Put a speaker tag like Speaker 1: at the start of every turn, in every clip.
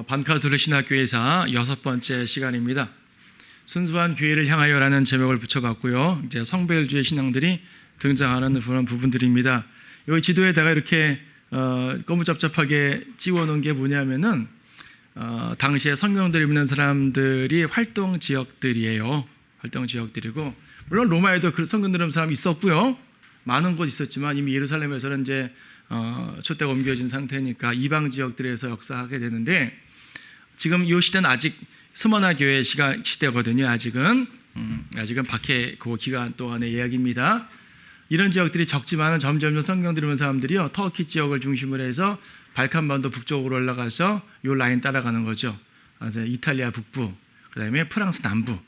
Speaker 1: 반카톨릭 신학교회사 6번째 시간입니다. 순수한 교회를 향하여라는 제목을 붙여봤고요. 이제 성배율주의 신앙들이 등장하는 그런 부분들입니다. 여기 지도에다가 이렇게 거무잡잡하게 찍어놓은 게 뭐냐면은 당시에 성경들을 믿는 사람들이 활동 지역들이에요. 활동 지역들이고, 물론 로마에도 그 성경들 믿는 사람이 있었고요. 많은 곳 있었지만 이미 예루살렘에서는 이제 촛대가 옮겨진 상태니까 이방 지역들에서 역사하게 되는데, 지금 이 시대는 아직 스머나 교회 시대거든요. 아직은 박해 그 기간 동안의 이야기입니다. 이런 지역들이 적지만 점점 성경 들으면 사람들이요, 터키 지역을 중심으로 해서 발칸반도 북쪽으로 올라가서 이 라인 따라가는 거죠. 이탈리아 북부, 그 다음에 프랑스 남부,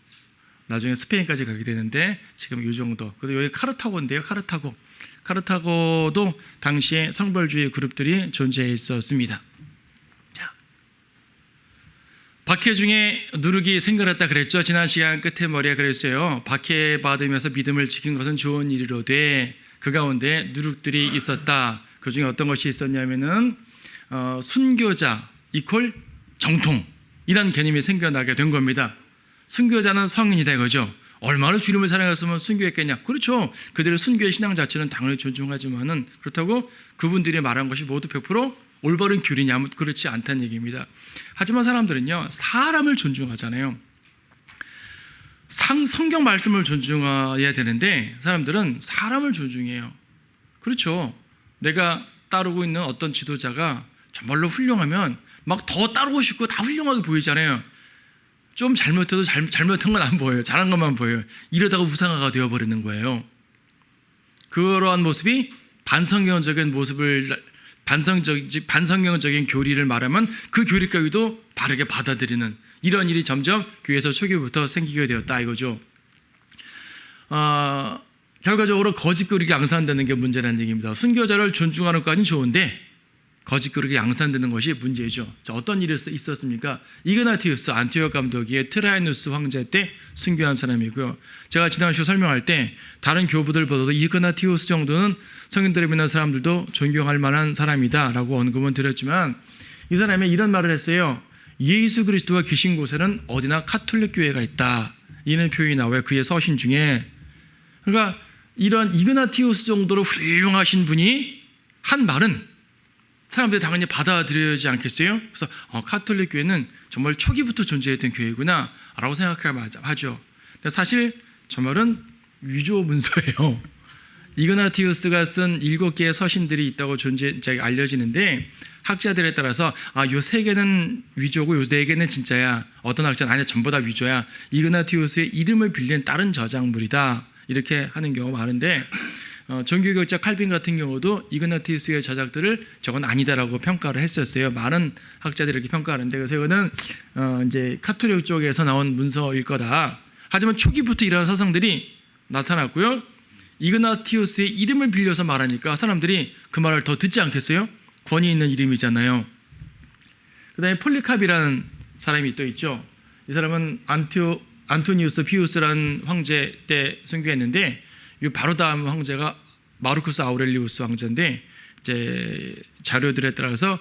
Speaker 1: 나중에 스페인까지 가게 되는데 지금 이 정도. 그리고 여기 카르타고인데요. 카르타고도 당시에 성벌주의 그룹들이 존재해 있었습니다. 자, 박해 중에 누룩이 생겨났다 그랬죠. 지난 시간 끝에 머리에 그랬어요. 박해 받으면서 믿음을 지킨 것은 좋은 일이로되 그 가운데 누룩들이 있었다. 그 중에 어떤 것이 있었냐면은 순교자 이퀄 정통, 이런 개념이 생겨나게 된 겁니다. 순교자는 성인이다 이거죠. 얼마나 주님을 사랑했으면 순교했겠냐. 그렇죠. 그들의 순교의 신앙 자체는 당연히 존중하지만은, 그렇다고 그분들이 말한 것이 모두 100% 올바른 교리냐, 그렇지 않다는 얘기입니다. 하지만 사람들은요, 사람을 존중하잖아요. 성경 말씀을 존중해야 되는데 사람들은 사람을 존중해요. 그렇죠. 내가 따르고 있는 어떤 지도자가 정말로 훌륭하면 막 더 따르고 싶고 다 훌륭하게 보이잖아요. 좀 잘못해도 잘못한 건 안 보여요. 잘한 것만 보여요. 이러다가 우상화가 되어버리는 거예요. 그러한 모습이 반성경적인 모습을, 반성경적인 교리를 말하면 그 교리 따위도 바르게 받아들이는 이런 일이 점점 교회에서 초기부터 생기게 되었다 이거죠. 결과적으로 거짓 교리가 양산되는 게 문제라는 얘기입니다. 순교자를 존중하는 것까지는 좋은데 거짓 교리가 양산되는 것이 문제죠. 자, 어떤 일이 있었습니까? 이그나티우스 안티옥 감독이 트라이누스 황제 때 순교한 사람이고요. 제가 지난 시간에 설명할 때 다른 교부들보다도 이그나티우스 정도는 성인들을 믿는 사람들도 존경할 만한 사람이다라고 언급은 드렸지만, 이 사람이 이런 말을 했어요. 예수 그리스도가 계신 곳에는 어디나 카톨릭 교회가 있다, 이런 표현이 나와요. 그의 서신 중에. 그러니까 이런 이그나티우스 정도로 훌륭하신 분이 한 말은 사람들이 당연히 받아들여야지 않겠어요? 그래서 카톨릭 교회는 정말 초기부터 존재했던 교회구나 라고 생각하죠. 근데 사실 저 말은 위조 문서예요. 이그나티우스가 쓴 7개의 서신들이 있다고 알려지는데, 학자들에 따라서 요 3개는 위조고 요 4개는 진짜야. 어떤 학자는 아니야, 전부 다 위조야. 이그나티우스의 이름을 빌린 다른 저작물이다, 이렇게 하는 경우가 많은데, 종교개혁자 칼빈 같은 경우도 이그나티우스의 저작들을 저건 아니다라고 평가를 했었어요. 많은 학자들이 이렇게 평가하는데, 그래서 이거는 이제 카톨릭 쪽에서 나온 문서일 거다. 하지만 초기부터 이러한 사상들이 나타났고요. 이그나티우스의 이름을 빌려서 말하니까 사람들이 그 말을 더 듣지 않겠어요? 권위 있는 이름이잖아요. 그 다음에 폴리캅이라는 사람이 또 있죠. 이 사람은 안토니우스 피우스라는 황제 때 순교했는데, 이 바로 다음 황제가 마르쿠스 아우렐리우스 황제인데, 이제 자료들에 따라서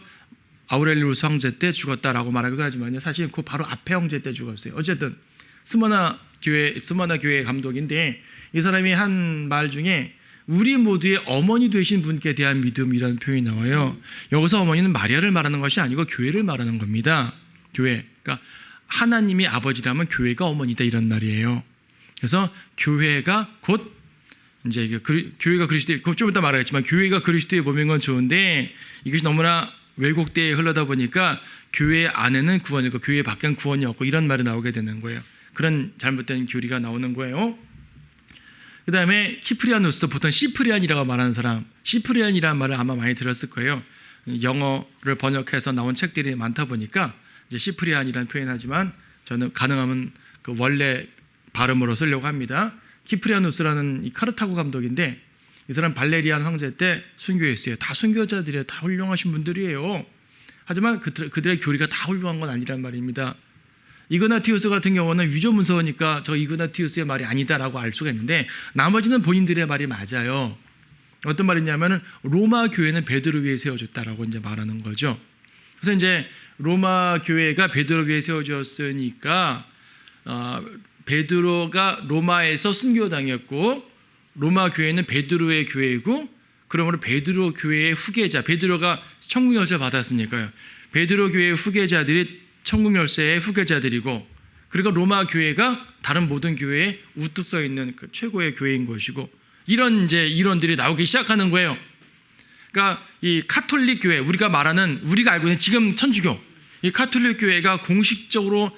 Speaker 1: 아우렐리우스 황제 때 죽었다라고 말하기도 하지만요, 사실 그 바로 앞에 황제 때 죽었어요. 어쨌든 스머나 교회 감독인데, 이 사람이 한 말 중에 우리 모두의 어머니 되신 분께 대한 믿음이라는 표현이 나와요. 여기서 어머니는 마리아를 말하는 것이 아니고 교회를 말하는 겁니다. 교회. 그러니까 하나님이 아버지라면 교회가 어머니다, 이런 말이에요. 그래서 교회가 곧 이제 교회가 그리스도의, 좀 이따 말하겠지만 교회가 그리스도의 몸인 건 좋은데, 이것이 너무나 왜곡되어 흘러다 보니까 교회 안에는 구원이 있고 교회 밖엔 구원이 없고 이런 말이 나오게 되는 거예요. 그런 잘못된 교리가 나오는 거예요. 그 다음에 키프리아누스, 보통 시프리안이라고 말하는 사람, 시프리안이라는 말을 아마 많이 들었을 거예요. 영어를 번역해서 나온 책들이 많다 보니까 이제 시프리안이라는 표현하지만 저는 가능하면 그 원래 발음으로 쓰려고 합니다. 키프리아누스라는 이 카르타고 감독인데, 이 사람 발레리안 황제 때 순교했어요. 다 순교자들이에요. 다 훌륭하신 분들이에요. 하지만 그들의 교리가 다 훌륭한 건 아니란 말입니다. 이그나티우스 같은 경우는 위조 문서니까 저 이그나티우스의 말이 아니다라고 알 수가 있는데, 나머지는 본인들의 말이 맞아요. 어떤 말이냐면은 로마 교회는 베드로 위에 세워졌다라고 이제 말하는 거죠. 그래서 이제 로마 교회가 베드로 교회에 세워졌으니까 베드로가 로마에서 순교당했고 로마 교회는 베드로의 교회이고 그러므로 베드로 교회의 후계자, 베드로가 천국 열쇠 받았으니까요. 베드로 교회의 후계자들이 천국 열쇠의 후계자들이고 그리고 로마 교회가 다른 모든 교회에 우뚝 서 있는 그 최고의 교회인 것이고 이런 이제 이론들이 나오기 시작하는 거예요. 그러니까 이 카톨릭 교회 우리가 알고 있는 지금 천주교 이 카톨릭 교회가 공식적으로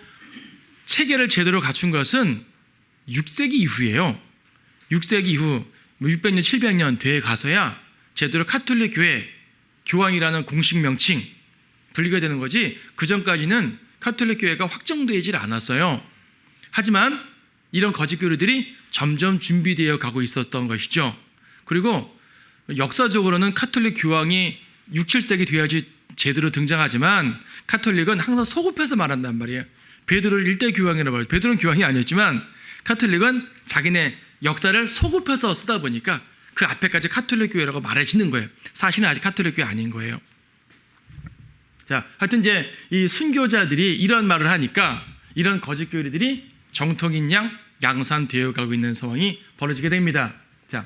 Speaker 1: 체계를 제대로 갖춘 것은 6세기 이후예요. 6세기 이후 600년 700년 뒤에 가서야 제대로 카톨릭 교회 교황이라는 공식 명칭 불리게 되는 거지 그 전까지는 카톨릭 교회가 확정되질 않았어요. 하지만 이런 거짓 교리들이 점점 준비되어 가고 있었던 것이죠. 그리고 역사적으로는 카톨릭 교황이 6, 7세기 돼야지 제대로 등장하지만 카톨릭은 항상 소급해서 말한단 말이에요. 베드로를 1대 교황이라고 말해요. 베드로는 교황이 아니었지만 카톨릭은 자기네 역사를 소급해서 쓰다 보니까 그 앞에까지 카톨릭 교회라고 말해지는 거예요. 사실은 아직 카톨릭 교회 아닌 거예요. 자, 하여튼 이제 이 순교자들이 이런 말을 하니까 이런 거짓 교리들이 정통인 양 양산되어 가고 있는 상황이 벌어지게 됩니다. 자,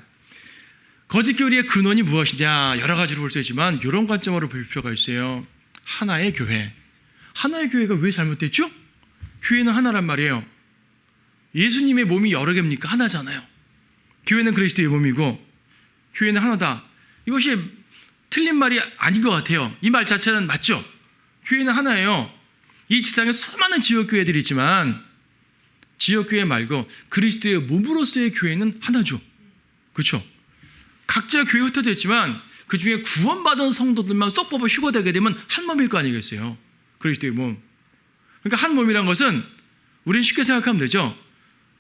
Speaker 1: 거짓 교리의 근원이 무엇이냐 여러 가지로 볼 수 있지만 이런 관점으로 볼 필요가 있어요. 하나의 교회. 하나의 교회가 왜 잘못됐죠? 교회는 하나란 말이에요. 예수님의 몸이 여러 개입니까? 하나잖아요. 교회는 그리스도의 몸이고 교회는 하나다. 이것이 틀린 말이 아닌 것 같아요. 이 말 자체는 맞죠? 교회는 하나예요. 이 지상에 수많은 지역교회들이 있지만 지역교회 말고 그리스도의 몸으로서의 교회는 하나죠. 그렇죠? 각자 교회 흩어져 있지만 그 중에 구원받은 성도들만 쏙 뽑아 휴거되게 되면 한 몸일 거 아니겠어요? 그리스도의 몸. 그러니까 한 몸이란 것은 우리는 쉽게 생각하면 되죠.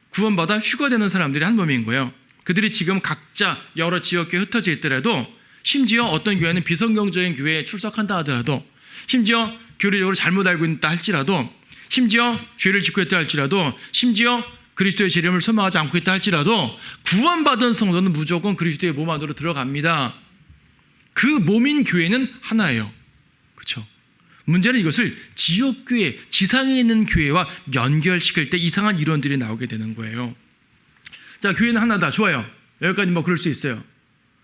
Speaker 1: 구원받아 휴거되는 사람들이 한 몸인 거예요. 그들이 지금 각자 여러 지역교회에 흩어져 있더라도 심지어 어떤 교회는 비성경적인 교회에 출석한다 하더라도 심지어 교리적으로 잘못 알고 있다 할지라도 심지어 죄를 짓고 있다 할지라도 심지어 그리스도의 재림을 소망하지 않고 있다 할지라도 구원받은 성도는 무조건 그리스도의 몸 안으로 들어갑니다. 그 몸인 교회는 하나예요. 그렇죠? 문제는 이것을 지역교회, 지상에 있는 교회와 연결시킬 때 이상한 이론들이 나오게 되는 거예요. 자, 교회는 하나다. 좋아요. 여기까지 뭐 그럴 수 있어요.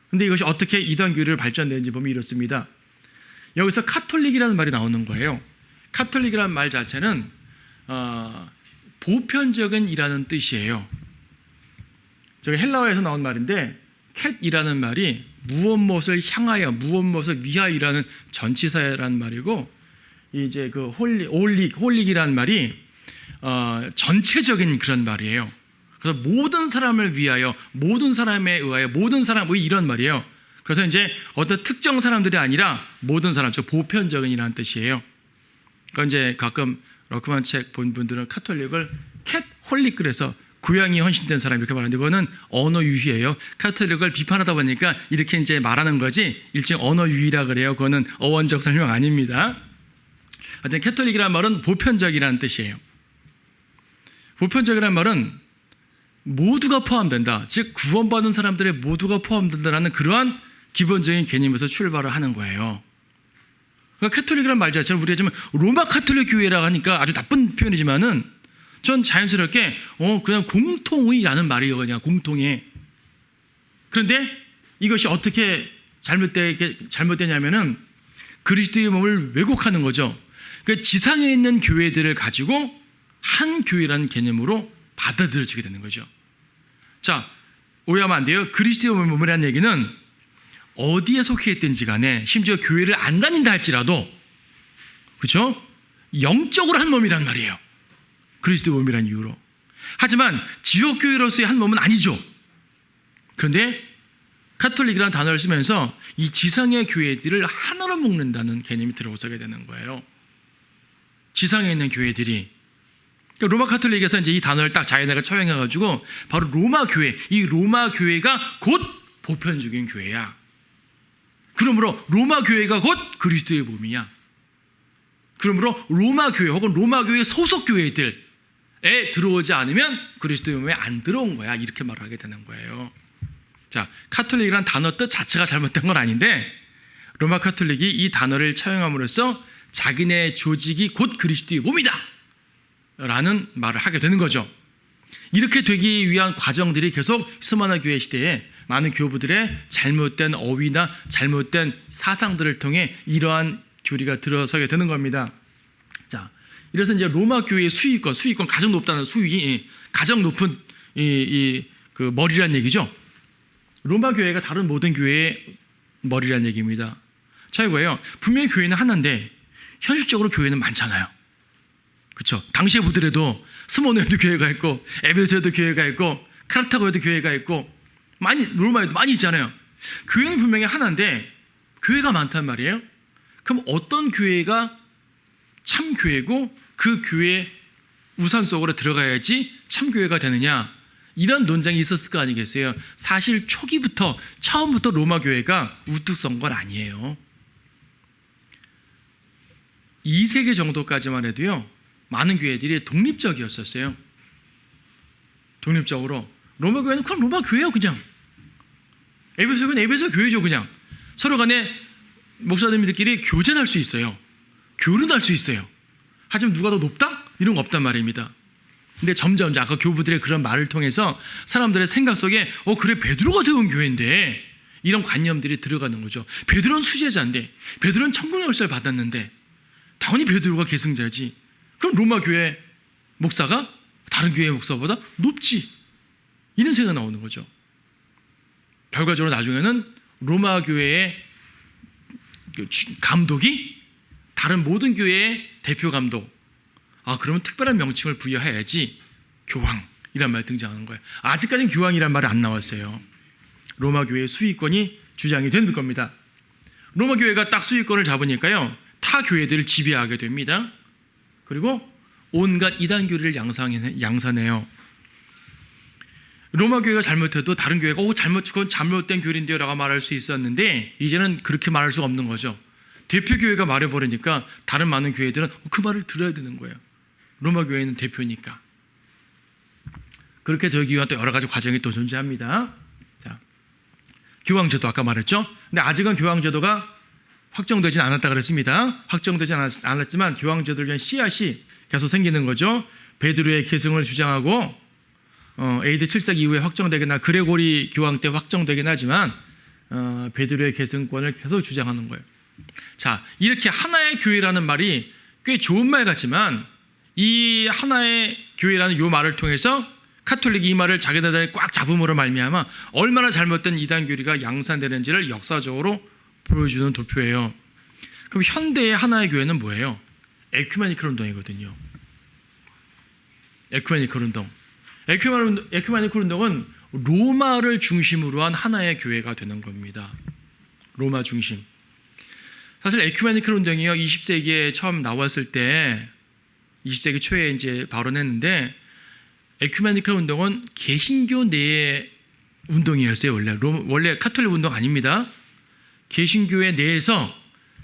Speaker 1: 근데 이것이 어떻게 이단 교회를 발전되는지 보면 이렇습니다. 여기서 카톨릭이라는 말이 나오는 거예요. 카톨릭이라는 말 자체는 보편적인이라는 뜻이에요. 저기 헬라어에서 나온 말인데 캣이라는 말이 무엇무엇을 향하여, 무엇무엇을 위하여라는 전치사라는 말이고 이제 그 홀릭이라는 말이 전체적인 그런 말이에요. 그래서 모든 사람을 위하여, 모든 사람에 의하여, 모든 사람의 이런 말이에요. 그래서 이제 어떤 특정 사람들이 아니라 모든 사람, 즉 보편적인이라는 뜻이에요. 그러니까 이제 가끔 러크만 책 본 분들은 카톨릭을 캣홀릭 그래서 고양이 헌신된 사람 이렇게 말하는데 그거는 언어 유희예요. 카톨릭을 비판하다 보니까 이렇게 이제 말하는 거지 일종의 언어 유희라 그래요. 그거는 어원적 설명 아닙니다. 하여튼 캐톨릭이라는 말은 보편적이라는 뜻이에요. 보편적이라는 말은 모두가 포함된다. 즉 구원받은 사람들의 모두가 포함된다라는 그러한 기본적인 개념에서 출발을 하는 거예요. 그러니까 캐톨릭이라는 말 자체는 우리가 지금 로마 카톨릭 교회라고 하니까 아주 나쁜 표현이지만은 전 자연스럽게 그냥 공통의라는 말이에요. 그냥 공통의. 그런데 이것이 어떻게 잘못되냐면은 그리스도의 몸을 왜곡하는 거죠. 그 지상에 있는 교회들을 가지고 한 교회라는 개념으로 받아들여지게 되는 거죠. 자, 오해하면 안 돼요. 그리스도의 몸이라는 얘기는 어디에 속해 있든지 간에 심지어 교회를 안 다닌다 할지라도 그렇죠? 영적으로 한 몸이란 말이에요. 그리스도의 몸이라는 이유로. 하지만 지역교회로서의 한 몸은 아니죠. 그런데 카톨릭이라는 단어를 쓰면서 이 지상의 교회들을 하나로 묶는다는 개념이 들어오게 되는 거예요. 지상에 있는 교회들이. 그러니까 로마 카톨릭에서 이제 이 단어를 딱 자기네가 처형해가지고 바로 로마 교회, 이 로마 교회가 곧 보편적인 교회야. 그러므로 로마 교회가 곧 그리스도의 몸이야. 그러므로 로마 교회 혹은 로마 교회 소속 교회들에 들어오지 않으면 그리스도의 몸에 안 들어온 거야. 이렇게 말하게 되는 거예요. 자, 카톨릭이라는 단어 뜻 자체가 잘못된 건 아닌데 로마 카톨릭이 이 단어를 차용함으로써 자기네 조직이 곧 그리스도의 몸이다 라는 말을 하게 되는 거죠. 이렇게 되기 위한 과정들이 계속 스마나 교회 시대에 많은 교부들의 잘못된 어휘나 잘못된 사상들을 통해 이러한 교리가 들어서게 되는 겁니다. 자, 이래서 이제 로마 교회의 수위권 가장 높다는 수위, 가장 높은 그 머리란 얘기죠. 로마 교회가 다른 모든 교회의 머리란 얘기입니다. 자, 이거예요. 분명히 교회는 하나인데 현실적으로 교회는 많잖아요. 그렇죠? 당시에 보더라도 스모네에도 교회가 있고 에베소에도 교회가 있고 카르타고에도 교회가 있고 로마에도 많이 있잖아요. 교회는 분명히 하나인데 교회가 많단 말이에요. 그럼 어떤 교회가 참 교회고 그 교회 우산 속으로 들어가야지 참 교회가 되느냐, 이런 논쟁이 있었을 거 아니겠어요. 사실 처음부터 로마 교회가 우뚝 선 건 아니에요. 2세기 정도까지만 해도요, 많은 교회들이 독립적이었었어요. 독립적으로. 로마 교회는 그냥 로마 교회예요, 그냥. 에베소 교회는 에베소 교회죠, 그냥. 서로 간에 목사님들끼리 교제할 수 있어요. 교류할 수 있어요. 하지만 누가 더 높다? 이런 거 없단 말입니다. 근데 점점 아까 교부들의 그런 말을 통해서 사람들의 생각 속에 그래, 베드로가 세운 교회인데 이런 관념들이 들어가는 거죠. 베드로는 수제자인데, 베드로는 천국의 열쇠를 받았는데 당연히 베드로가 계승자지. 그럼 로마 교회 목사가 다른 교회 목사보다 높지, 이런 생각이 나오는 거죠. 결과적으로 나중에는 로마 교회의 감독이 다른 모든 교회의 대표 감독, 그러면 특별한 명칭을 부여해야지 교황이란 말이 등장하는 거예요. 아직까지는 교황이란 말이 안 나왔어요. 로마 교회의 수위권이 주장이 되는 겁니다. 로마 교회가 딱 수위권을 잡으니까요, 타 교회들을 지배하게 됩니다. 그리고 온갖 이단 교리를 양산해요. 로마 교회가 잘못해도 다른 교회가 그건 잘못된 교리인데요 라고 말할 수 있었는데, 이제는 그렇게 말할 수가 없는 거죠. 대표 교회가 말해버리니까 다른 많은 교회들은 그 말을 들어야 되는 거예요. 로마 교회는 대표니까. 그렇게 되기 위한 또 여러 가지 과정이 또 존재합니다. 자, 교황제도 아까 말했죠. 근데 아직은 교황제도가 확정되진 않았다 그랬습니다. 확정되진 않았지만 교황제도를 위한 씨앗이 계속 생기는 거죠. 베드로의 계승을 주장하고 AD 7세기 이후에 확정되거나 그레고리 교황 때 확정되긴 하지만 베드로의 계승권을 계속 주장하는 거예요. 자, 이렇게 하나의 교회라는 말이 꽤 좋은 말 같지만, 이 하나의 교회라는 이 말을 통해서 카톨릭이 이 말을 자기네들이 꽉 잡음으로 말미암아 얼마나 잘못된 이단 교리가 양산되는지를 역사적으로 보여주는 도표예요. 그럼 현대의 하나의 교회는 뭐예요? 에큐메니컬 운동이거든요. 에큐메니컬 운동. 에큐메니컬 운동은 로마를 중심으로 한 하나의 교회가 되는 겁니다. 로마 중심. 사실 에큐메니컬 운동이요, 20세기에 처음 나왔을 때 20세기 초에 이제 발언했는데, 에큐메니컬 운동은 개신교 내의 운동이었어요. 원래 카톨릭 운동 아닙니다. 개신교회 내에서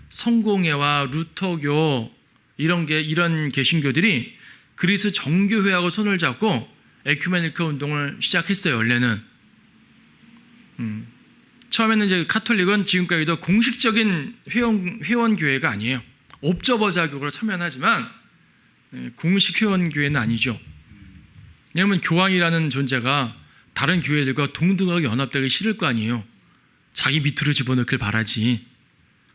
Speaker 1: 성공회와 루터교 이런 개신교들이 그리스 정교회하고 손을 잡고 에큐메니컬 운동을 시작했어요. 원래는. 처음에는 이제 카톨릭은 지금까지도 공식적인 회원 교회가 아니에요. 옵저버 자격으로 참여하지만 공식 회원 교회는 아니죠. 왜냐하면 교황이라는 존재가 다른 교회들과 동등하게 연합되기 싫을 거 아니에요. 자기 밑으로 집어넣길 바라지.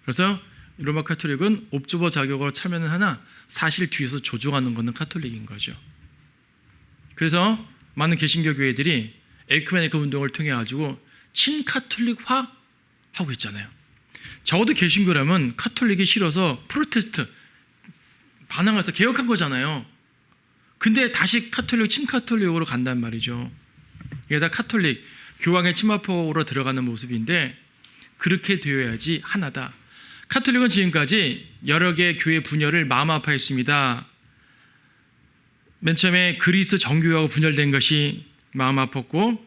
Speaker 1: 그래서 로마 카톨릭은 옵저버 자격으로 참여는 하나 사실 뒤에서 조종하는 것은 카톨릭인 거죠. 그래서 많은 개신교 교회들이 에큐메니컬 운동을 통해 가지고 친카톨릭화 하고 있잖아요. 적어도 개신교라면 카톨릭이 싫어서 프로테스트 반항해서 개혁한 거잖아요. 근데 다시 카톨릭, 친카톨릭으로 간단 말이죠. 이게 다 카톨릭, 교황의 치마포로 들어가는 모습인데, 그렇게 되어야지 하나다. 카톨릭은 지금까지 여러 개의 교회 분열을 마음 아파했습니다. 맨 처음에 그리스 정교회하고 분열된 것이 마음 아팠고,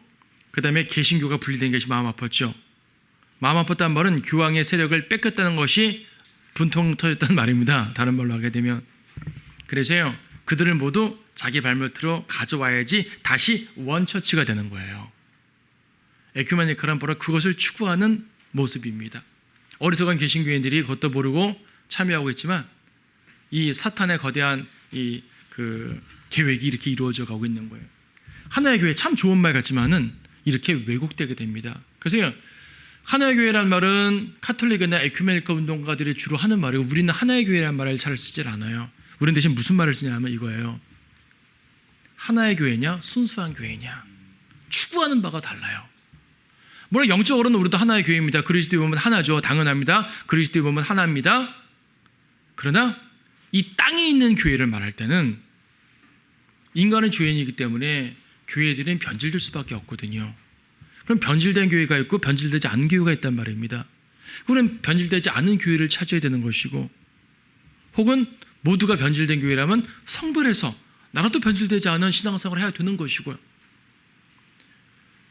Speaker 1: 그 다음에 개신교가 분리된 것이 마음 아팠죠. 마음 아팠다는 말은 교황의 세력을 뺏겼다는 것이 분통 터졌다는 말입니다. 다른 말로 하게 되면. 그래서요, 그들을 모두 자기 발밑으로 가져와야지 다시 원처치가 되는 거예요. 에큐메니컬한 바로 그것을 추구하는 모습입니다. 어리석은 개신교인들이 그것도 모르고 참여하고 있지만 이 사탄의 거대한 이 그 계획이 이렇게 이루어져 가고 있는 거예요. 하나의 교회 참 좋은 말 같지만은 이렇게 왜곡되게 됩니다. 그래서 하나의 교회란 말은 카톨릭이나 에큐메니컬 운동가들이 주로 하는 말이고 우리는 하나의 교회란 말을 잘 쓰질 않아요. 우리는 대신 무슨 말을 쓰냐면 이거예요. 하나의 교회냐 순수한 교회냐 추구하는 바가 달라요. 물론 영적으로는 우리도 하나의 교회입니다. 그리스도에 보면 하나죠. 당연합니다. 그리스도에 보면 하나입니다. 그러나 이 땅에 있는 교회를 말할 때는 인간은 죄인이기 때문에 교회들은 변질될 수밖에 없거든요. 그럼 변질된 교회가 있고 변질되지 않은 교회가 있단 말입니다. 그럼 변질되지 않은 교회를 찾아야 되는 것이고 혹은 모두가 변질된 교회라면 성별해서 나라도 변질되지 않은 신앙생활을 해야 되는 것이고요.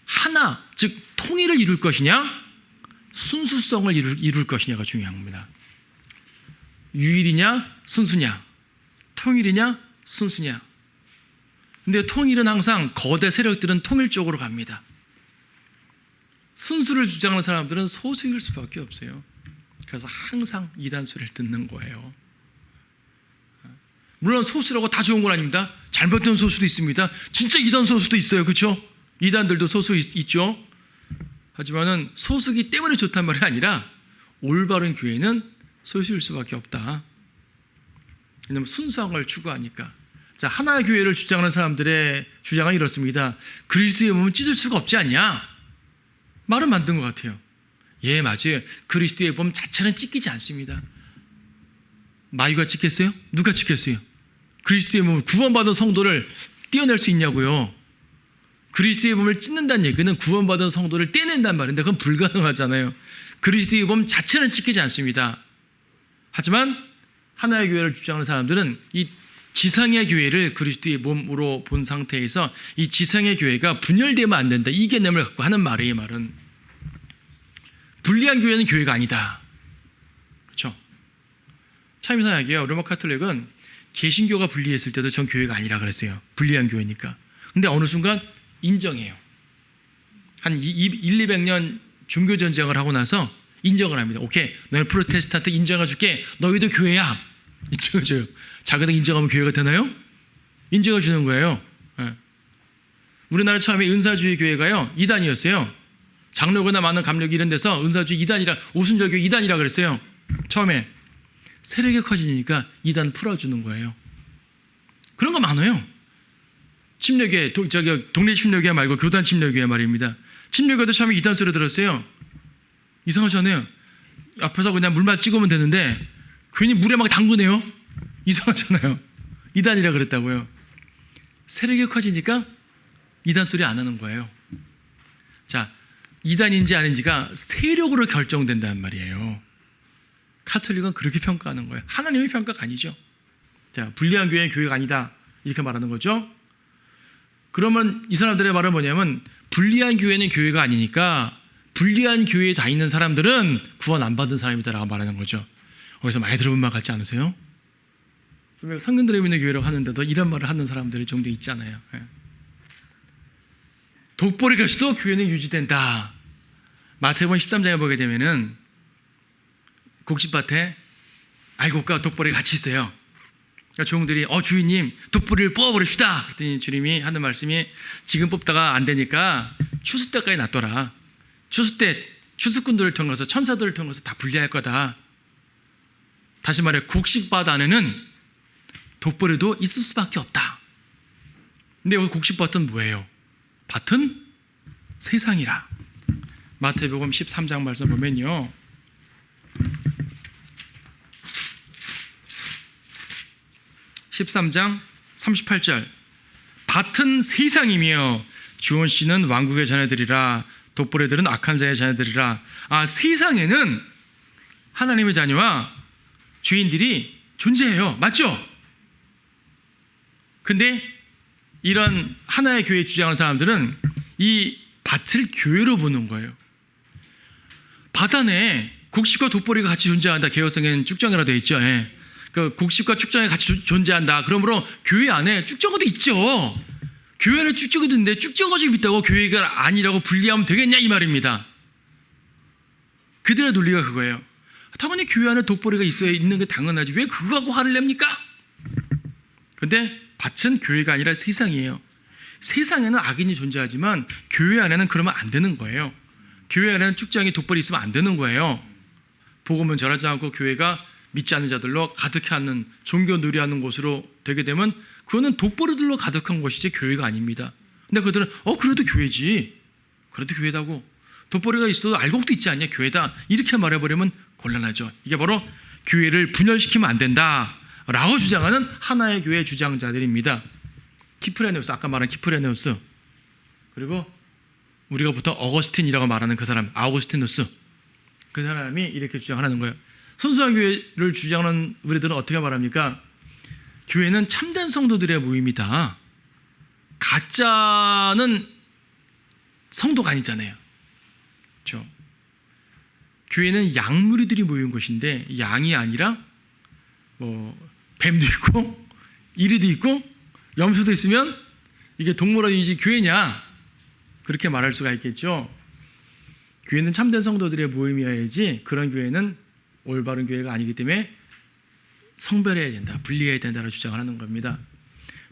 Speaker 1: 하나, 즉 통일을 이룰 것이냐 순수성을 이룰 것이냐가 중요합니다. 유일이냐 순수냐 통일이냐 순수냐. 근데 통일은 항상 거대 세력들은 통일 쪽으로 갑니다. 순수를 주장하는 사람들은 소수일 수밖에 없어요. 그래서 항상 이단 소리를 듣는 거예요. 물론 소수라고 다 좋은 건 아닙니다. 잘못된 소수도 있습니다. 진짜 이단 소수도 있어요. 그렇죠? 이단들도 소수 있죠. 하지만은 소수기 때문에 좋단 말이 아니라 올바른 교회는 소수일 수밖에 없다. 왜냐하면 순수한 걸 추구하니까. 자, 하나의 교회를 주장하는 사람들의 주장은 이렇습니다. 그리스도의 몸은 찢을 수가 없지 않냐? 말은 만든 것 같아요. 예, 맞아요. 그리스도의 몸 자체는 찢기지 않습니다. 마귀가 찢겠어요? 누가 찢겠어요? 그리스도의 몸을 구원받은 성도를 떼어낼 수 있냐고요. 그리스도의 몸을 찢는다는 얘기는 구원받은 성도를 떼낸단 말인데 그건 불가능하잖아요. 그리스도의 몸 자체는 찢기지 않습니다. 하지만 하나의 교회를 주장하는 사람들은 이 지상의 교회를 그리스도의 몸으로 본 상태에서 이 지상의 교회가 분열되면 안 된다. 이 개념을 갖고 하는 말이에요. 말은 분리한 교회는 교회가 아니다. 그렇죠? 참 이상하게요. 로마 카톨릭은 개신교가 분리했을 때도 전 교회가 아니라 그랬어요. 분리한 교회니까. 근데 어느 순간 인정해요. 한 200년 종교 전쟁을 하고 나서 인정을 합니다. 오케이, 너희 프로테스탄트 인정해줄게. 너희도 교회야. 인정해줘요. 자기가 인정하면 교회가 되나요? 인정해주는 거예요. 네. 우리나라 처음에 은사주의 교회가요 2단이었어요. 장로교나 많은 감력이 이런 데서 은사주의 2단이라 오순절교 2단이라 그랬어요. 처음에 세력이 커지니까 2단 풀어주는 거예요. 그런 거 많아요. 침례교회, 독립 침례교회 말고 교단 침례교회 말입니다. 침례교회도 처음에 2단 소리 들었어요. 이상하잖아요. 앞에서 그냥 물만 찍으면 되는데 괜히 물에 막 담그네요. 이상하잖아요. 2단이라 그랬다고요. 세력이 커지니까 2단 소리 안 하는 거예요. 자, 2단인지 아닌지가 세력으로 결정된다는 말이에요. 카톨릭은 그렇게 평가하는 거예요. 하나님의 평가가 아니죠. 자, 불리한 교회는 교회가 아니다. 이렇게 말하는 거죠. 그러면 이 사람들의 말은 뭐냐면 불리한 교회는 교회가 아니니까 불리한 교회에 다니는 사람들은 구원 안 받은 사람이다라고 말하는 거죠. 어디서 많이 들어본 말 같지 않으세요? 성경들에 있는 교회라고 하는데도 이런 말을 하는 사람들이 종종 있잖아요. 독보리 것이도 교회는 유지된다. 마태복음 13장에 보게 되면은 곡식밭에 알곡과 독보리가 같이 있어요. 그러니까 종들이 주인님 독보리를 뽑아버립시다. 그랬더니 주님이 하는 말씀이 지금 뽑다가 안 되니까 추수 때까지 놔둬라. 추수 때 추수꾼들을 통해서 천사들을 통해서 다 분리할 거다. 다시 말해 곡식밭 안에는 독보리도 있을 수밖에 없다. 근데 여기 곡식밭은 뭐예요? 밭은 세상이라. 마태복음 13장 말씀 보면요. 13장 38절 밭은 세상이며 주원 씨는 왕국의 자녀들이라 독보리들은 악한 자의 자녀들이라. 세상에는 하나님의 자녀와 죄인들이 존재해요. 맞죠? 근데 이런 하나의 교회 주장하는 사람들은 이 밭을 교회로 보는 거예요. 밭 안에 곡식과 독보리가 같이 존재한다. 개혁성에는 쭉정이라 되어 있죠. 예. 그 곡식과 쭉정이 같이 존재한다. 그러므로 교회 안에 쭉정어도 있죠. 교회 안에 쭉정어도 있는데 쭉정어지 있다고 교회가 아니라고 분리하면 되겠냐 이 말입니다. 그들의 논리가 그거예요. 당연히 교회 안에 독버리가 있는 게 당연하지. 왜 그거 갖고 화를 냅니까? 근데 밭은 교회가 아니라 세상이에요. 세상에는 악인이 존재하지만 교회 안에는 그러면 안 되는 거예요. 교회 안에는 쭉장이 독버리 있으면 안 되는 거예요. 복음은 전하지 않고 교회가 믿지 않는 자들로 가득해 하는 종교 누리하는 곳으로 되게 되면 그거는 독버리들로 가득한 곳이지 교회가 아닙니다. 근데 그들은 그래도 교회지. 그래도 교회다고. 독버리가 있어도 알곡도 있지 않냐 교회다. 이렇게 말해버리면 곤란하죠. 이게 바로 교회를 분열시키면 안 된다라고 주장하는 하나의 교회 주장자들입니다. 키프레네우스, 아까 말한 키프레네우스, 그리고 우리가 보통 어거스틴이라고 말하는 그 사람, 아우구스티누스, 그 사람이 이렇게 주장하는 거예요. 순수한 교회를 주장하는 우리들은 어떻게 말합니까? 교회는 참된 성도들의 모임이다. 가짜는 성도가 아니잖아요. 그렇죠? 교회는 양무리들이 모인 곳인데 양이 아니라 뱀도 있고 이리도 있고 염소도 있으면 이게 동물원이지 교회냐? 그렇게 말할 수가 있겠죠. 교회는 참된 성도들의 모임이어야지 그런 교회는 올바른 교회가 아니기 때문에 성별해야 된다, 분리해야 된다라고 주장을 하는 겁니다.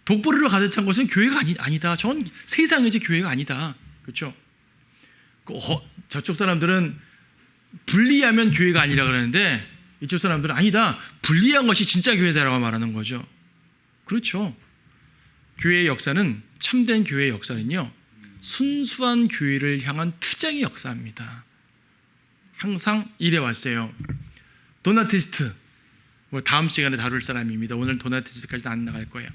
Speaker 1: 독버리로 가득 찬 것은 교회가 아니다. 전 세상이지 교회가 아니다. 그렇죠? 저쪽 사람들은 분리하면 교회가 아니라 그러는데 이쪽 사람들은 아니다. 분리한 것이 진짜 교회다라고 말하는 거죠. 그렇죠. 교회의 역사는, 참된 교회의 역사는요, 순수한 교회를 향한 투쟁의 역사입니다. 항상 이래 왔어요. 도나티스트, 다음 시간에 다룰 사람입니다. 오늘 도나티스트까지는 안 나갈 거예요.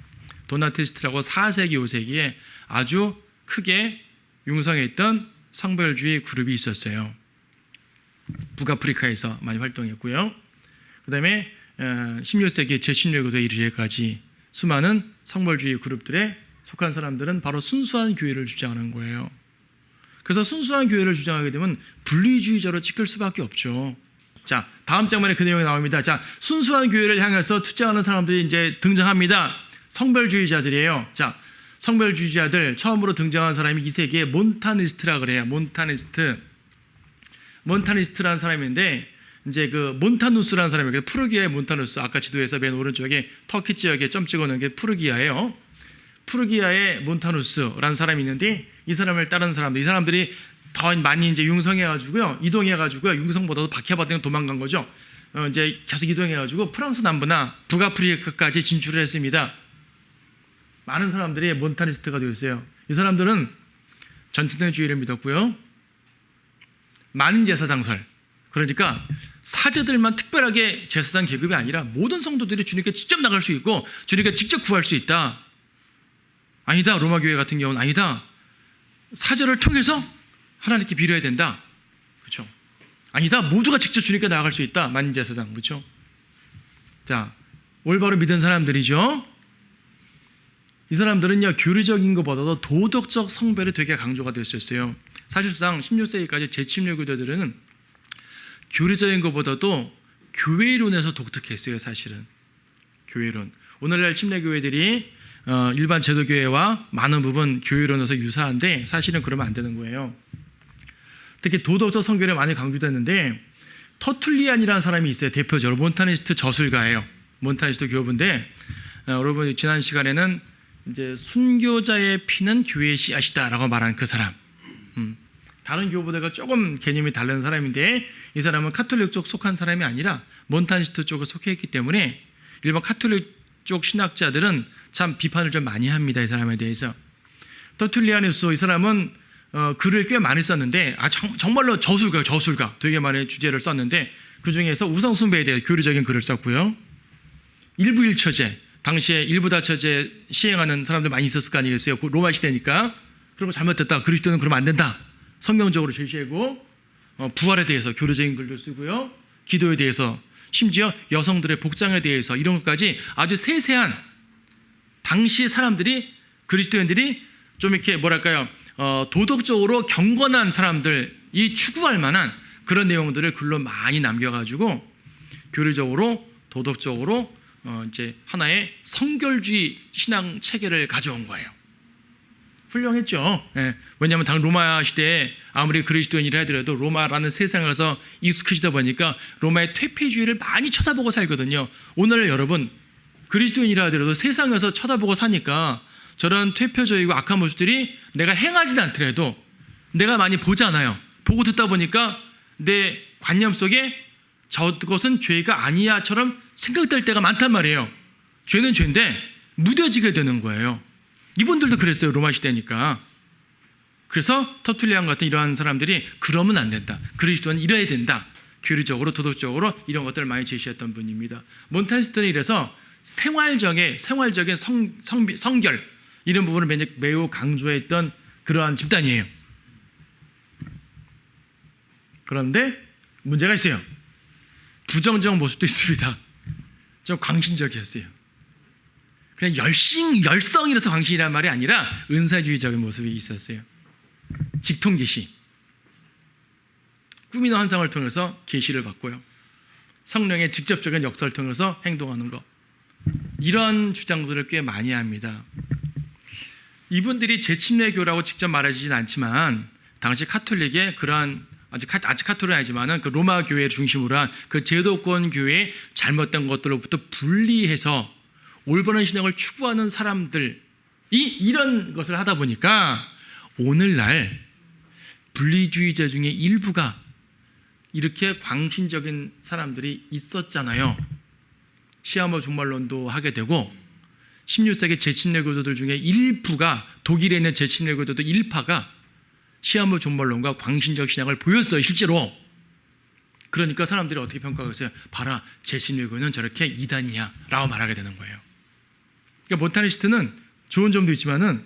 Speaker 1: 도나티스트라고 4세기, 5세기에 아주 크게 융성했던 성별주의 그룹이 있었어요. 북아프리카에서 많이 활동했고요. 그 다음에 16세기 제16세기부터 이르기까지 수많은 성별주의 그룹들에 속한 사람들은 바로 순수한 교회를 주장하는 거예요. 그래서 순수한 교회를 주장하게 되면 분리주의자로 찍힐 수밖에 없죠. 자, 다음 장면에 그 내용이 나옵니다. 자, 순수한 교회를 향해서 투쟁하는 사람들이 이제 등장합니다. 성별주의자들이에요. 자, 성별주의자들 처음으로 등장한 사람이 2세기에 몬타니스트라 그래요. 몬타니스트라는 사람인데 이제 그 몬타누스라는 사람이에요. 푸르기아의 몬타누스, 아까 지도에서 맨 오른쪽에 터키 지역에 점 찍어놓은 게 푸르기아예요. 푸르기아의 몬타누스라는 사람이 있는데 이 사람을 따르는 사람들, 이 사람들이 더 많이 이제 융성해가지고요, 이동해가지고요, 융성보다도 박해받은 도망간 거죠. 이제 계속 이동해가지고 프랑스 남부나 북아프리카까지 진출을 했습니다. 많은 사람들이 몬타니스트가 되었어요. 이 사람들은 전천후주의를 믿었고요, 만인 제사장설, 그러니까 사제들만 특별하게 제사장 계급이 아니라 모든 성도들이 주님께 직접 나갈 수 있고 주님께 직접 구할 수 있다. 아니다. 로마 교회 같은 경우는 아니다. 사제를 통해서 하나님께 빌어야 된다. 그렇죠? 아니다. 모두가 직접 주님께 나아갈 수 있다. 만인 제사장. 그렇죠? 자, 올바로 믿은 사람들이죠. 이 사람들은요, 교리적인 것보다도 도덕적 성별이 되게 강조가 됐었어요. 사실상 16세기까지 제16 교도들은 교리적인 것보다도 교회론에서 독특했어요. 사실은 교회론. 오늘날 침례교회들이 일반 제도교회와 많은 부분 교회론에서 유사한데 사실은 그러면 안 되는 거예요. 특히 도덕적 성별이 많이 강조됐는데 터툴리안이라는 사람이 있어요. 대표적으로 몬타니스트 저술가예요. 몬타니스트 교부인데 여러분 지난 시간에는 이제 순교자의 피는 교회의 씨앗이다라고 말한 그 사람. 다른 교부들과 조금 개념이 다른 사람인데 이 사람은 카톨릭 쪽 속한 사람이 아니라 몬타니스트 쪽에 속해 있기 때문에 일반 카톨릭 쪽 신학자들은 참 비판을 좀 많이 합니다. 이 사람에 대해서. 터툴리아누스, 이 사람은 글을 꽤 많이 썼는데 정말로 저술가 되게 많은 주제를 썼는데 그 중에서 우상숭배에 대해 교리적인 글을 썼고요. 일부일처제, 당시에 일부다처제 시행하는 사람들 많이 있었을 거 아니겠어요. 로마 시대니까. 그리고 잘못됐다, 그리스도는 그러면 안 된다, 성경적으로 제시하고, 부활에 대해서 교리적인 글도 쓰고요, 기도에 대해서, 심지어 여성들의 복장에 대해서 이런 것까지 아주 세세한, 당시 사람들이, 그리스도인들이 좀 이렇게 뭐랄까요, 도덕적으로 경건한 사람들이 추구할 만한 그런 내용들을 글로 많이 남겨가지고 교리적으로, 도덕적으로 이제 하나의 성결주의 신앙 체계를 가져온 거예요. 훌륭했죠. 예. 왜냐하면 당 로마 시대에 아무리 그리스도인이라 하더라도 로마라는 세상에서 익숙해지다 보니까 로마의 퇴폐주의를 많이 쳐다보고 살거든요. 오늘 여러분 그리스도인이라 하더라도 세상에서 쳐다보고 사니까 저런 퇴폐주의고 악한 모습들이 내가 행하지는 않더라도 내가 많이 보잖아요. 보고 듣다 보니까 내 관념 속에 저것은 죄가 아니야처럼 생각될 때가 많단 말이에요. 죄는 죄인데 무뎌지게 되는 거예요. 이분들도 그랬어요. 로마 시대니까. 그래서 터툴리안 같은 이러한 사람들이 그러면 안 된다. 그리스도는 이래야 된다. 교리적으로 도덕적으로 이런 것들을 많이 제시했던 분입니다. 몬타니스트는 이래서 생활적인 성결 이런 부분을 매우 강조했던 그러한 집단이에요. 그런데 문제가 있어요. 부정적 모습도 있습니다. 좀 광신적이었어요. 그냥 열성이라서 광신이란 말이 아니라 은사주의적인 모습이 있었어요. 직통 계시, 꿈이나 환상을 통해서 계시를 받고요. 성령의 직접적인 역사를 통해서 행동하는 것. 이런 주장들을 꽤 많이 합니다. 이분들이 재침례교라고 직접 말하지는 않지만 당시 카톨릭의 그러한 아직 카톨릭은 아니지만은 그 로마 교회를 중심으로 한 그 제도권 교회의 잘못된 것들로부터 분리해서 올바른 신앙을 추구하는 사람들이 이런 것을 하다 보니까 오늘날 분리주의자 중에 일부가 이렇게 광신적인 사람들이 있었잖아요. 시아모 종말론도 하게 되고 16세기 재침례교도들 중에 일부가 독일에 있는 재침례교도도 일파가 시아모 종말론과 광신적 신앙을 보였어요. 실제로. 그러니까 사람들이 어떻게 평가하겠어요? 봐라, 재침례교는 저렇게 이단이야 라고 말하게 되는 거예요. 그러니까 몬타니스트는 좋은 점도 있지만은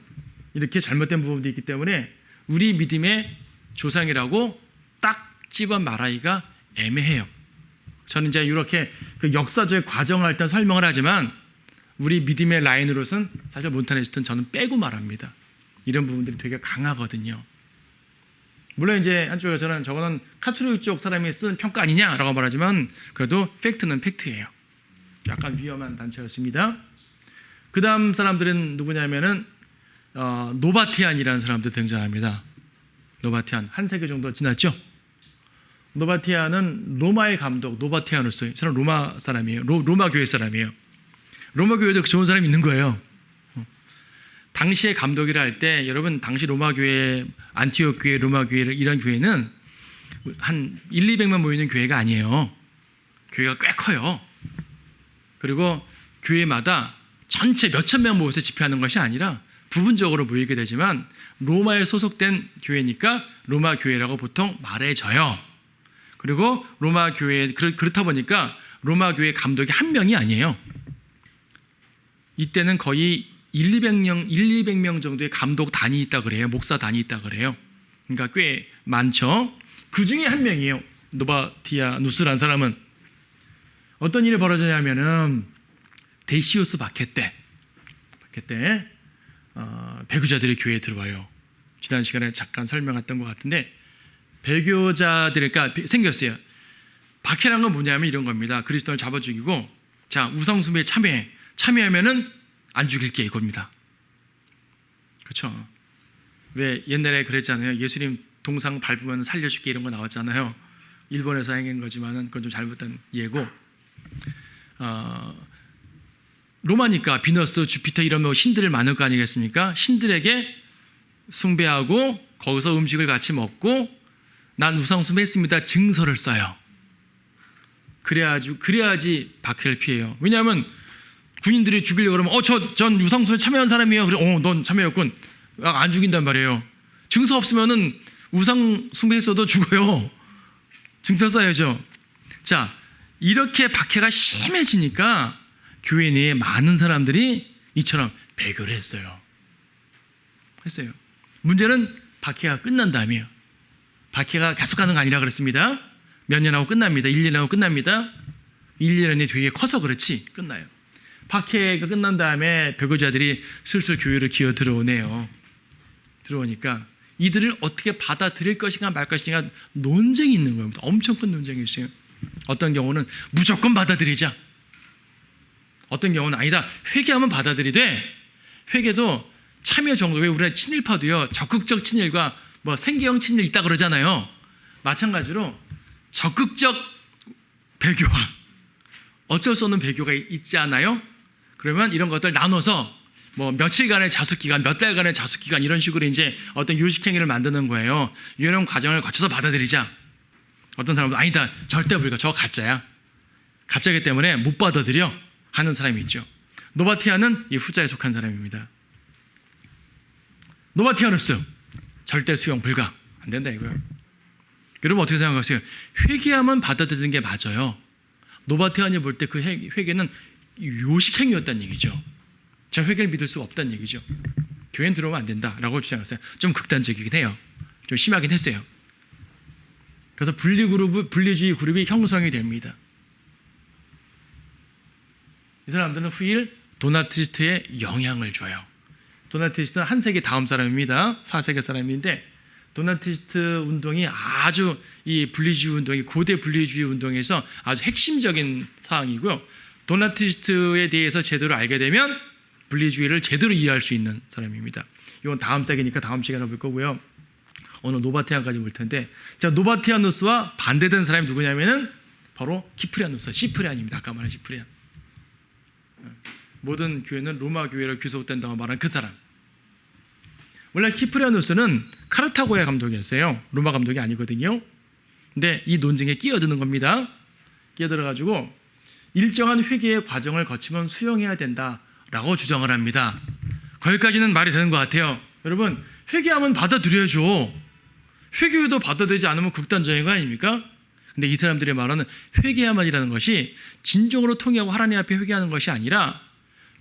Speaker 1: 이렇게 잘못된 부분도 있기 때문에 우리 믿음의 조상이라고 딱 집어 말하기가 애매해요. 저는 이제 이렇게 그 역사적 과정을 일단 설명을 하지만 우리 믿음의 라인으로서는 사실 몬타니스트는 저는 빼고 말합니다. 이런 부분들이 되게 강하거든요. 물론 이제 한쪽에서는 저거는 카톨릭 쪽 사람이 쓴 평가 아니냐라고 말하지만 그래도 팩트는 팩트예요. 약간 위험한 단체였습니다. 그 다음 사람들은 누구냐면은 노바티안이라는 사람도 등장합니다. 노바티안 한 세기 정도 지났죠. 노바티안은 로마의 감독 노바티아누스. 이 사람 로마 사람이에요. 로마 교회 사람이에요. 로마 교회도 좋은 사람이 있는 거예요. 당시에 감독이라 할 때 여러분 당시 로마 교회, 안티옥 교회, 로마 교회 이런 교회는 한 1,200만 모이는 교회가 아니에요. 교회가 꽤 커요. 그리고 교회마다 전체 몇천 명 모여서 집회하는 것이 아니라 부분적으로 모이게 되지만 로마에 소속된 교회니까 로마 교회라고 보통 말해져요. 그리고 로마 교회 그렇다 보니까 로마 교회 감독이 한 명이 아니에요. 이때는 거의 1,200명 정도의 감독 단이 있다 그래요. 목사 단이 있다 그래요. 그러니까 꽤 많죠. 그 중에 한 명이에요. 노바티아누스라는 사람은. 어떤 일이 벌어지냐면은 데시우스 박해 때 배교자들이 교회에 들어와요. 지난 시간에 잠깐 설명했던 것 같은데 배교자들이 그러니까 생겼어요. 박해란 건 뭐냐면 이런 겁니다. 그리스도를 잡아 죽이고 자 우상숭배에 참여하면은 안 죽일게 이겁니다. 그렇죠? 왜 옛날에 그랬잖아요. 예수님 동상 밟으면 살려줄게 이런 거 나왔잖아요. 일본에서 행한 거지만은 그건 좀 잘못된 예고. 로마니까 비너스, 주피터 이런 뭐 신들을 많을 거 아니겠습니까? 신들에게 숭배하고 거기서 음식을 같이 먹고 난 우상 숭배했습니다. 증서를 써요. 그래야지 박해를 피해요. 왜냐하면 군인들이 죽이려고 그러면 전 우상 숭배 참여한 사람이에요. 그래, 넌 참여했군. 안 죽인단 말이에요. 증서 없으면은 우상 숭배했어도 죽어요. 증서 써야죠. 자, 이렇게 박해가 심해지니까 교회 내에 많은 사람들이 이처럼 배교를 했어요. 문제는 박해가 끝난 다음이에요. 박해가 계속하는 거 아니라 그랬습니다. 몇 년하고 끝납니다. 1년 하고 끝납니다. 1, 2년이 되게 커서 그렇지 끝나요. 박해가 끝난 다음에 배교자들이 슬슬 교회로 기어 들어오네요. 들어오니까 이들을 어떻게 받아들일 것인가 말 것인가 논쟁이 있는 거예요. 엄청 큰 논쟁이 있어요. 어떤 경우는 무조건 받아들이자. 어떤 경우는 아니다. 회개하면 받아들이되 회개도 참여 정도, 왜 우리가 친일파도요, 적극적 친일과 뭐 생계형 친일 있다 그러잖아요. 마찬가지로 적극적 배교와 어쩔 수 없는 배교가 있지 않아요? 그러면 이런 것들 나눠서 뭐 며칠간의 자숙기간, 몇 달간의 자숙기간 이런 식으로 이제 어떤 요식행위를 만드는 거예요. 이런 과정을 거쳐서 받아들이자. 어떤 사람은 아니다, 절대 불가, 저 가짜야. 가짜이기 때문에 못 받아들여 하는 사람이 있죠. 노바티아는 이 후자에 속한 사람입니다. 노바티아누스 절대 수용 불가, 안 된다 이거요. 여러분 어떻게 생각하세요? 회개하면 받아들이는 게 맞아요. 노바티안이 볼 때 그 회개는 요식행위였다는 얘기죠. 제가 회개를 믿을 수 없다는 얘기죠. 교회는 들어오면 안 된다라고 주장했어요. 좀 극단적이긴 해요. 좀 심하긴 했어요. 그래서 분리주의 그룹이 형성이 됩니다. 이 사람들은 후일 도나티스트에 영향을 줘요. 도나티스트는 한 세기 다음 사람입니다. 4세기 사람인데 도나티스트 운동이 아주 이 분리주의 운동이 고대 분리주의 운동에서 아주 핵심적인 사항이고요. 도나티스트에 대해서 제대로 알게 되면 분리주의를 제대로 이해할 수 있는 사람입니다. 이건 다음 세기니까 다음 시간에 볼 거고요. 오늘 노바티안까지 볼 텐데, 자, 노바티아누스와 반대된 사람이 누구냐면은 바로 키프리아누스, 시프리안입니다. 아까 말한 시프리안. 모든 교회는 로마 교회로 귀속된다고 말한 그 사람. 원래 키프리아누스는 카르타고의 감독이었어요. 로마 감독이 아니거든요. 근데 이 논쟁에 끼어드는 겁니다. 끼어들어가지고 일정한 회개의 과정을 거치면 수용해야 된다라고 주장을 합니다. 거기까지는 말이 되는 것 같아요. 여러분, 회개하면 받아들여야죠. 회개도 받아들이지 않으면 극단적인 거 아닙니까? 근데 이 사람들의 말은 회개야만이라는 것이 진정으로 통회하고 하나님 앞에 회개하는 것이 아니라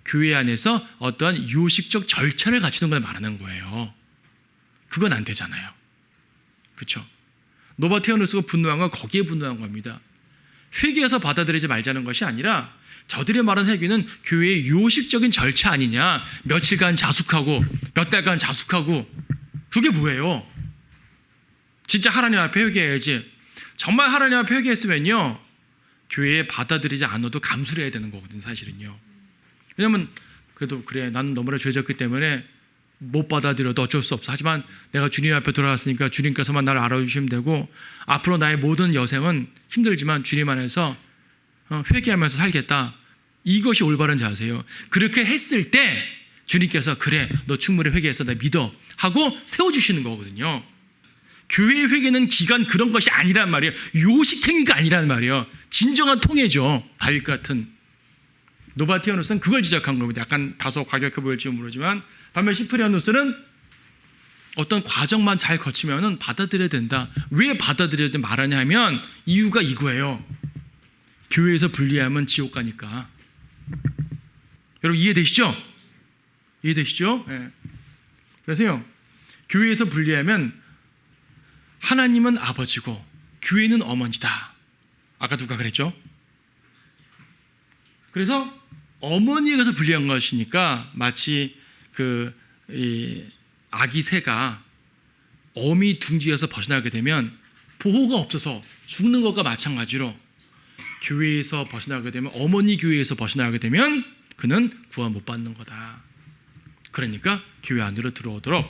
Speaker 1: 교회 안에서 어떠한 요식적 절차를 갖추는 걸 말하는 거예요. 그건 안 되잖아요. 그렇죠? 노바티아누스가 분노한 건 거기에 분노한 겁니다. 회개해서 받아들이지 말자는 것이 아니라 저들의 말한 회개는 교회의 요식적인 절차 아니냐. 며칠간 자숙하고 몇 달간 자숙하고 그게 뭐예요? 진짜 하나님 앞에 회개해야지. 정말 하나님 앞에 회개했으면요, 교회에 받아들이지 않아도 감수를 해야 되는 거거든요. 사실은요. 왜냐면 그래도 그래, 나는 너무나 죄졌기 때문에 못 받아들여도 어쩔 수 없어. 하지만 내가 주님 앞에 돌아왔으니까 주님께서만 나를 알아주시면 되고, 앞으로 나의 모든 여생은 힘들지만 주님 안에서 회개하면서 살겠다. 이것이 올바른 자세요. 그렇게 했을 때 주님께서 그래, 너 충분히 회개해서 나 믿어 하고 세워주시는 거거든요. 교회의 회개는 기간 그런 것이 아니란 말이에요. 요식행위가 아니란 말이에요. 진정한 통회죠. 다윗 같은. 노바티아누스는 그걸 지적한 겁니다. 약간 다소 과격해 보일지 모르지만, 반면 시프리아누스는 어떤 과정만 잘 거치면 받아들여야 된다. 왜 받아들여야 된다 말하냐 하면 이유가 이거예요. 교회에서 분리하면 지옥 가니까. 여러분 이해되시죠? 이해되시죠? 네. 그래서요, 교회에서 분리하면 하나님은 아버지고 교회는 어머니다. 아까 누가 그랬죠? 그래서 어머니에 가서 분리한 것이니까 마치 이 아기 새가 어미 둥지에서 벗어나게 되면 보호가 없어서 죽는 것과 마찬가지로 교회에서 벗어나게 되면, 어머니 교회에서 벗어나게 되면 그는 구원 못 받는 거다. 그러니까 교회 안으로 들어오도록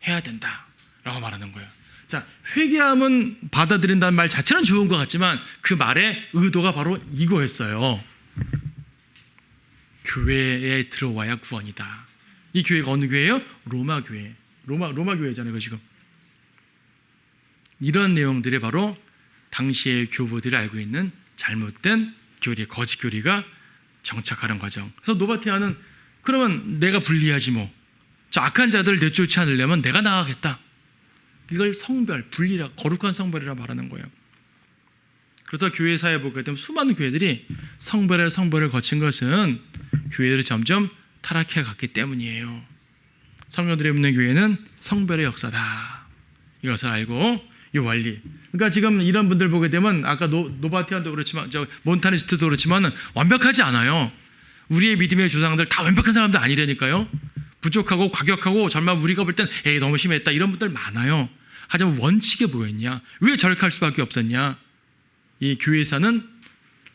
Speaker 1: 해야 된다라고 말하는 거예요. 자, 회개함은 받아들인다는 말 자체는 좋은 것 같지만 그 말의 의도가 바로 이거였어요. 교회에 들어와야 구원이다. 이 교회가 어느 교회예요? 로마 교회. 로마 교회잖아요, 지금. 이런 내용들이 바로 당시의 교부들이 알고 있는 잘못된 교리, 거짓 교리가 정착하는 과정. 그래서 노바티아는 그러면 내가 분리하지 뭐. 저 악한 자들을 내쫓지 않으려면 내가 나가겠다. 이걸 성별, 분리라, 거룩한 성별이라 말하는 거예요. 그래서 교회 사회 보게 되면 수많은 교회들이 성별을 거친 것은 교회들이 점점 타락해 갔기 때문이에요. 성령들이 없는 교회는 성별의 역사다. 이것을 알고 이 원리. 그러니까 지금 이런 분들 보게 되면 아까 노바티안도 그렇지만 몬타니스트도 그렇지만 완벽하지 않아요. 우리의 믿음의 조상들 다 완벽한 사람들 아니라니까요. 부족하고 과격하고 정말 우리가 볼 땐 에이 너무 심했다 이런 분들 많아요. 하지만 원칙이 뭐였냐? 왜 저렇게 할 수밖에 없었냐? 이 교회사는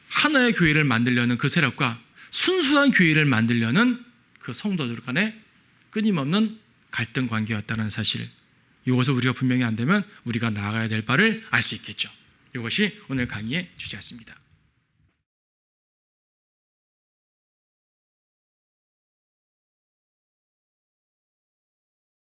Speaker 1: 하나의 교회를 만들려는 그 세력과 순수한 교회를 만들려는 그 성도들 간의 끊임없는 갈등 관계였다는 사실, 이것을 우리가 분명히 안다면 우리가 나아가야 될 바를 알 수 있겠죠. 이것이 오늘 강의의 주제였습니다.